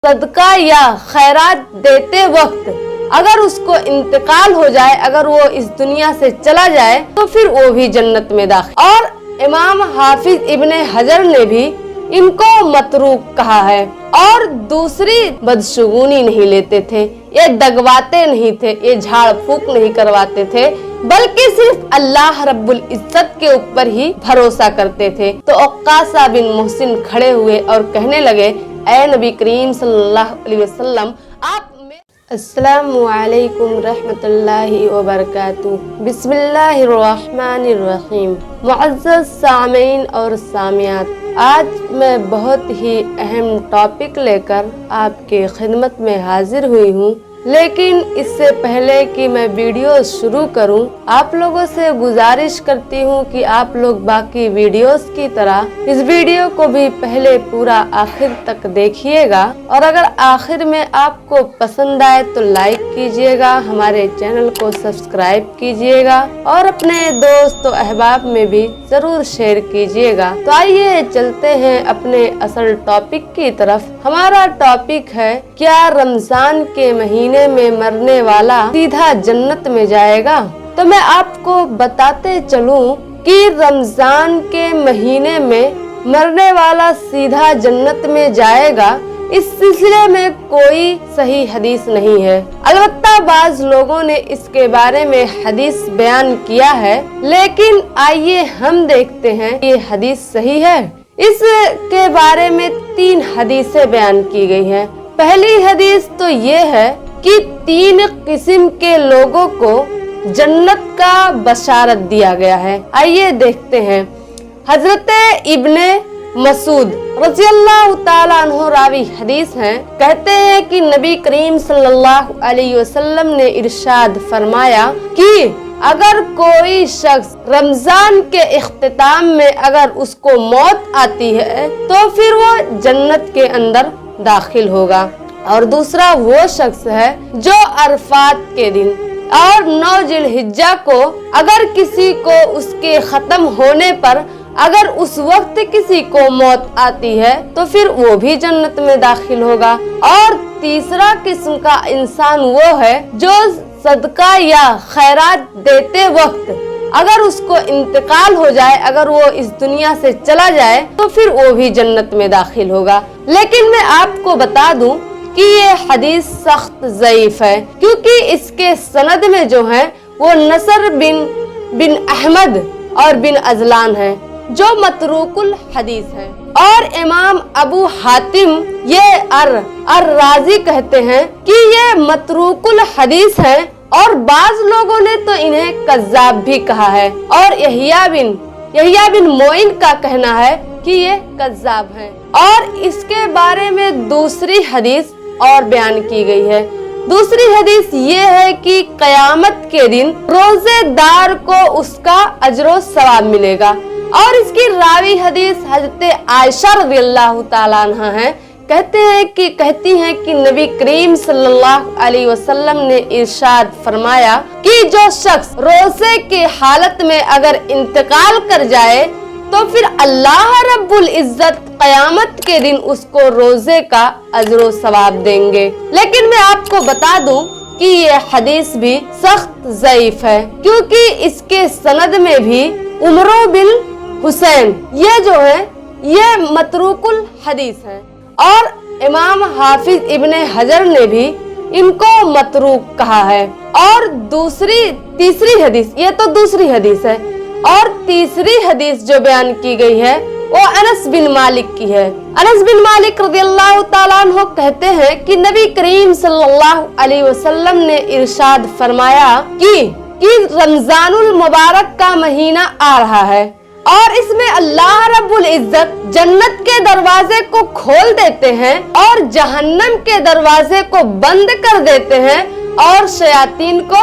सदका या खैरात देते वक्त अगर उसको इंतकाल हो जाए, अगर वो इस दुनिया से चला जाए तो फिर वो भी जन्नत में दाखिल। और इमाम हाफिज इब्ने हजर ने भी इनको मतरूक कहा है। और दूसरी बदशगुनी नहीं लेते थे, ये दगवाते नहीं थे, ये झाड़ फूक नहीं करवाते थे, बल्कि सिर्फ अल्लाह रब्बुल इज्जत के ऊपर ही भरोसा करते थे। तो उक्कासा बिन मुहसिन खड़े हुए और कहने लगे, ऐ नबी करीम सल्लल्लाहु अलैहि वसल्लम, आप अस्सलामु अलैकुम रहमतुल्लाहि व बरकातुहू। बिस्मिल्लाहिर्रहमानिर्रहीम। मुअज़्ज़ज़ सामीन और सामियात, आज मैं बहुत ही अहम टॉपिक लेकर आपकी खिदमत में हाजिर हुई हूँ। लेकिन इससे पहले कि मैं वीडियो शुरू करूं, आप लोगों से गुजारिश करती हूं कि आप लोग बाकी वीडियोस की तरह इस वीडियो को भी पहले पूरा आखिर तक देखिएगा। और अगर आखिर में आपको पसंद आए तो लाइक कीजिएगा, हमारे चैनल को सब्सक्राइब कीजिएगा और अपने दोस्त और अहबाब में भी जरूर शेयर कीजिएगा। तो आइए चलते हैं अपने असल टॉपिक की तरफ। हमारा टॉपिक है, क्या रमजान के महीने में मरने वाला सीधा जन्नत में जाएगा? तो मैं आपको बताते चलूं कि रमजान के महीने में मरने वाला सीधा जन्नत में जाएगा, इस सिलसिले में कोई सही हदीस नहीं है। अलबत्ता बाज लोगों ने इसके बारे में हदीस बयान किया है, लेकिन आइए हम देखते हैं ये हदीस सही है। इसके बारे में 3 हदीसें बयान की गई हैं। पहली हदीस तो ये है कि 3 किस्म के लोगों को जन्नत का बशारत दिया गया है। आइए देखते हैं। हजरत इब्ने मसूद रज़ियल्लाहु ताला अन्हु रावी हदीस हैं, कहते हैं कि नबी करीम सल्लल्लाहु अलैहि वसल्लम ने इरशाद फरमाया कि अगर कोई शख्स रमजान के इख्तिताम में अगर उसको मौत आती है तो फिर वो जन्नत के अंदर दाखिल होगा। और दूसरा वो शख्स है जो अरफात के दिन और 9 जिलहिज्जा को अगर किसी को उसके खत्म होने पर अगर उस वक्त किसी को मौत आती है तो फिर वो भी जन्नत में दाखिल होगा। और तीसरा किस्म का इंसान वो है जो सदका या खैरात देते वक्त अगर उसको इंतकाल हो जाए, अगर वो इस दुनिया से चला जाए तो फिर वो भी जन्नत में दाखिल होगा। लेकिन मैं आपको बता दूं कि ये हदीस सख्त ज़ईफ है, क्योंकि इसके सनद में जो है वो नसर बिन अहमद और बिन अजलान है, जो मतरूकुल हदीस है। और इमाम अबू हातिम ये अर राजी कहते हैं कि ये मतरूकुल हदीस है, और बाज लोगों ने तो इन्हें कज़्ज़ाब भी कहा है। और यहिया बिन मोइन का कहना है कि ये कज़्ज़ाब है। और इसके बारे में दूसरी हदीस और बयान की गई है। दूसरी हदीस ये है कि कयामत के दिन रोजेदार को उसका अजरो सवाब मिलेगा। और इसकी रावी हदीस हजरत आयशा रज़ियल्लाहु ताला अन्हा है, कहती हैं कि नबी करीम सल्लल्लाहु अलैहि वसल्लम ने इरशाद फरमाया कि जो शख्स रोजे की हालत में अगर इंतकाल कर जाए तो फिर अल्लाह रब्बुल इज्जत कयामत के दिन उसको रोजे का अजरो सवाब देंगे। लेकिन मैं आपको बता दूं कि ये हदीस भी सख्त ज़ईफ है, क्योंकि इसके सनद में भी उमरो बिन हुसैन ये जो है ये मतरूकुल हदीस है। और इमाम हाफिज इब्ने हजर ने भी इनको मतरूक कहा है। और तीसरी हदीस, ये तो दूसरी हदीस है, और तीसरी हदीस जो बयान की गई है वो अनस बिन मालिक की है। अनस बिन मालिक रज़ियल्लाहु ताला अन्हु कहते हैं कि नबी करीम सल्लल्लाहु अलैहि वसल्लम ने इरशाद फरमाया कि रमजानुल मुबारक का महीना आ रहा है और इसमें अल्लाह रब्बुल इज्जत जन्नत के दरवाजे को खोल देते हैं और जहन्नम के दरवाजे को बंद कर देते हैं और शयातीन को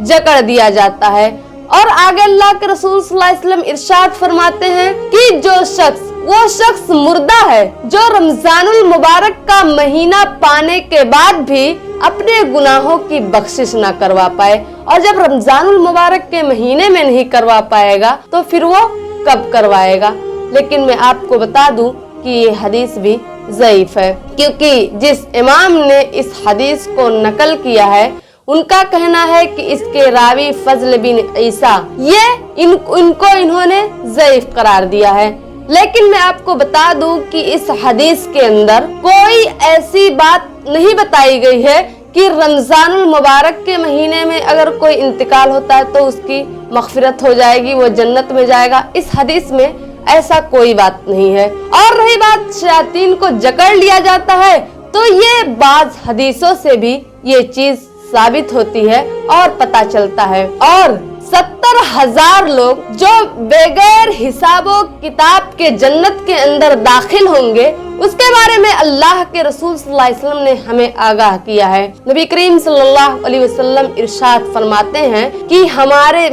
जकड़ दिया जाता है। और आगे अल्लाह के रसूल सल्लल्लाहु अलैहि वसल्लम इरशाद फरमाते हैं कि वो शख्स मुर्दा है जो रमजानुल मुबारक का महीना पाने के बाद भी अपने गुनाहों की बख्शिश ना करवा पाए, और जब रमजानुल मुबारक के महीने में नहीं करवा पाएगा तो फिर वो कब करवाएगा। लेकिन मैं आपको बता दूं कि ये हदीस भी ज़ईफ है, क्योंकि जिस इमाम ने इस हदीस को नकल किया है उनका कहना है कि इसके रावी फजल बिन ईसा इनको इन्होंने ज़ईफ करार दिया है। लेकिन मैं आपको बता दूं कि इस हदीस के अंदर कोई ऐसी बात नहीं बताई गई है कि रमजानुल मुबारक के महीने में अगर कोई इंतकाल होता है तो उसकी मग़फ़िरत हो जाएगी, वो जन्नत में जाएगा। इस हदीस में ऐसा कोई बात नहीं है। और रही बात शयातीन को जकड़ लिया जाता है, तो ये बाज़ हदीसों से भी ये चीज साबित होती है और पता चलता है। और 70,000 लोग जो बगैर हिसाबो किताब के जन्नत के अंदर दाखिल होंगे, उसके बारे में अल्लाह के रसूल सल्लल्लाहु अलैहि वसल्लम ने हमें आगाह किया है। नबी करीम सल्लल्लाहु अलैहि वसल्लम इरशाद फरमाते हैं कि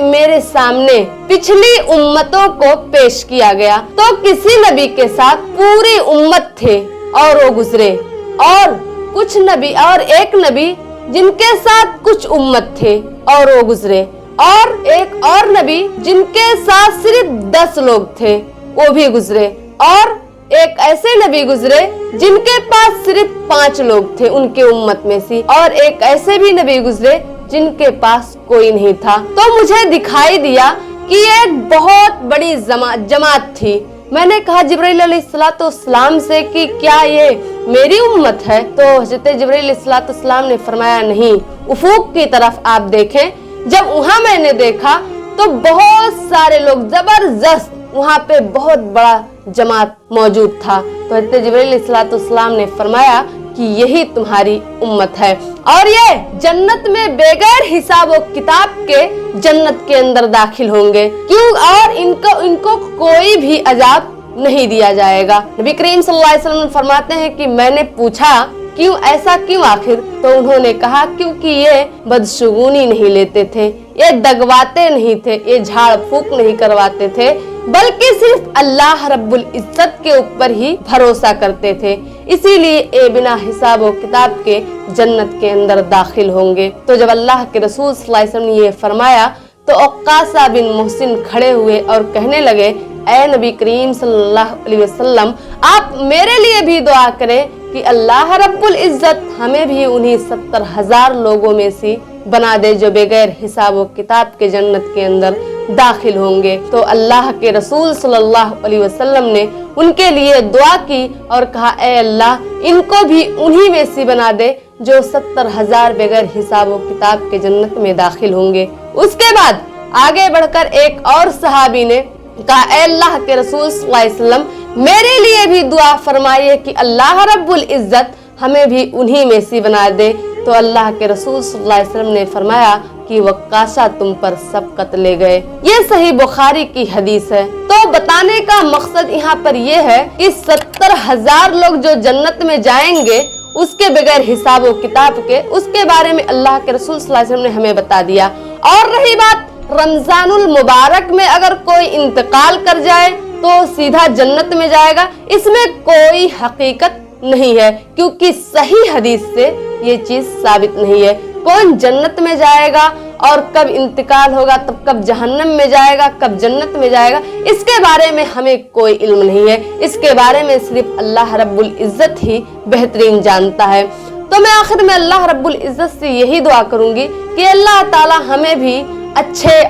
मेरे सामने पिछली उम्मतों को पेश किया गया, तो किसी नबी के साथ पूरी उम्मत थे और वो गुजरे, और कुछ नबी और एक नबी जिनके साथ कुछ उम्मत थे और वो गुजरे, और एक और नबी जिनके साथ सिर्फ 10 लोग थे वो भी गुजरे, और एक ऐसे नबी गुजरे जिनके पास सिर्फ 5 लोग थे उनके उम्मत में से, और एक ऐसे भी नबी गुजरे जिनके पास कोई नहीं था। तो मुझे दिखाई दिया कि एक बहुत बड़ी जमात थी। मैंने कहा जिब्राइल अलैहिस्सलाम से कि क्या ये मेरी उम्मत है? तो हज़रत जिब्राइल अलैहिस्सलाम ने फरमाया नहीं, उफूक की तरफ आप देखें। जब वहाँ मैंने देखा तो बहुत सारे लोग, जबरदस्त वहाँ पे बहुत बड़ा जमात मौजूद था। तो हज़रत जिब्राइल अलैहिस्सलाम ने फरमाया कि यही तुम्हारी उम्मत है, और ये जन्नत में बगैर हिसाब व किताब के जन्नत के अंदर दाखिल होंगे। क्यों? और इनको कोई भी अजाब नहीं दिया जाएगा। नबी करीम सल्लल्लाहु अलैहि वसल्लम फरमाते हैं कि मैंने पूछा क्यों, ऐसा क्यों आखिर? तो उन्होंने कहा क्योंकि ये बदशगुनी नहीं लेते थे, ये दगवाते नहीं थे, ये झाड़ फूक नहीं करवाते थे, बल्कि सिर्फ अल्लाह रब्बुल इज्जत के ऊपर ही भरोसा करते थे। इसीलिए ये बिना हिसाब व किताब के जन्नत के अंदर दाखिल होंगे। तो जब अल्लाह के रसूल सल्लल्लाहु अलैहि वसल्लम ने ये फरमाया तो उक्कासा बिन मुहसिन खड़े हुए और कहने लगे, ऐ नबी करीम सल्लल्लाहु अलैहि वसल्लम, आप मेरे लिए भी दुआ करें कि अल्लाह रब्बुल इज्जत हमें भी उन्हीं 70,000 लोगों में से बना दे जो बगैर हिसाब व किताब के जन्नत के अंदर दाखिल होंगे। तो अल्लाह के रसूल सल्लल्लाहु अलैहि वसल्लम ने उनके लिए दुआ की और कहा, ऐ अल्लाह, इनको भी उन्हीं में से बना दे जो 70,000 बगैर हिसाब व किताब के जन्नत में दाखिल होंगे। उसके बाद आगे बढ़कर एक और सहाबी ने कहा, ऐ अल्लाह के रसूल सल्लल्लाहु अलैहि वसल्लम, मेरे लिए भी दुआ फरमाइए कि अल्लाह रब्बुल इज्जत हमें भी उन्हीं में से बना दे। तो अल्लाह के रसूल सल्लल्लाहु अलैहि वसल्लम ने फरमाया कि वक्कासा तुम पर सबकत ले गए। ये सही बुखारी की हदीस है। तो बताने का मकसद यहाँ पर ये है कि 70,000 लोग जो जन्नत में जाएंगे उसके बगैर हिसाब व किताब के, उसके बारे में अल्लाह के रसूल सल्लल्लाहु अलैहि वसल्लम ने हमें बता दिया। और रही बात रमजानुल मुबारक में अगर कोई इंतकाल कर जाए तो सीधा जन्नत में जाएगा, इसमें कोई हकीकत नहीं है, क्योंकि सही हदीस से ये चीज साबित नहीं है। कौन जन्नत में जाएगा और कब इंतकाल होगा, तब कब जहन्नम में जाएगा, कब जन्नत में जाएगा, इसके बारे में हमें कोई इल्म नहीं है। इसके बारे में सिर्फ अल्लाह रब्बुल इज्जत ही बेहतरीन जानता है। तो मैं आखिर में अल्लाह रब्बुल इज्जत से यही दुआ करूंगी कि अल्लाह ताला हमें भी अच्छे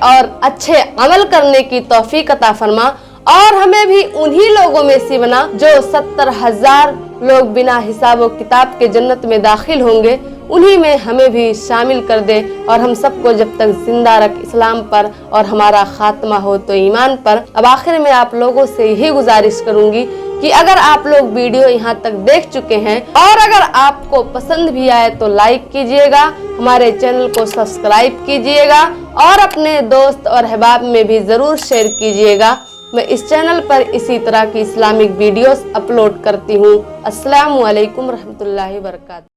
अमल करने की तौफीक अता फरमा, और हमें भी उन्हीं लोगों में से बना जो 70,000 लोग बिना हिसाब व किताब के जन्नत में दाखिल होंगे, उन्हीं में हमें भी शामिल कर दे। और हम सबको जब तक जिंदा रख इस्लाम पर और हमारा खात्मा हो तो ईमान पर। अब आखिर में आप लोगों से यही गुजारिश करूंगी कि अगर आप लोग वीडियो यहाँ तक देख चुके हैं और अगर आपको पसंद भी आए तो लाइक कीजिएगा, हमारे चैनल को सब्सक्राइब कीजिएगा और अपने दोस्त और अहबाब में भी ज़रूर शेयर कीजिएगा। मैं इस चैनल पर इसी तरह की इस्लामिक वीडियोस अपलोड करती हूँ। अस्सलामु अलैकुम रहमतुल्लाहि व बरकातहू।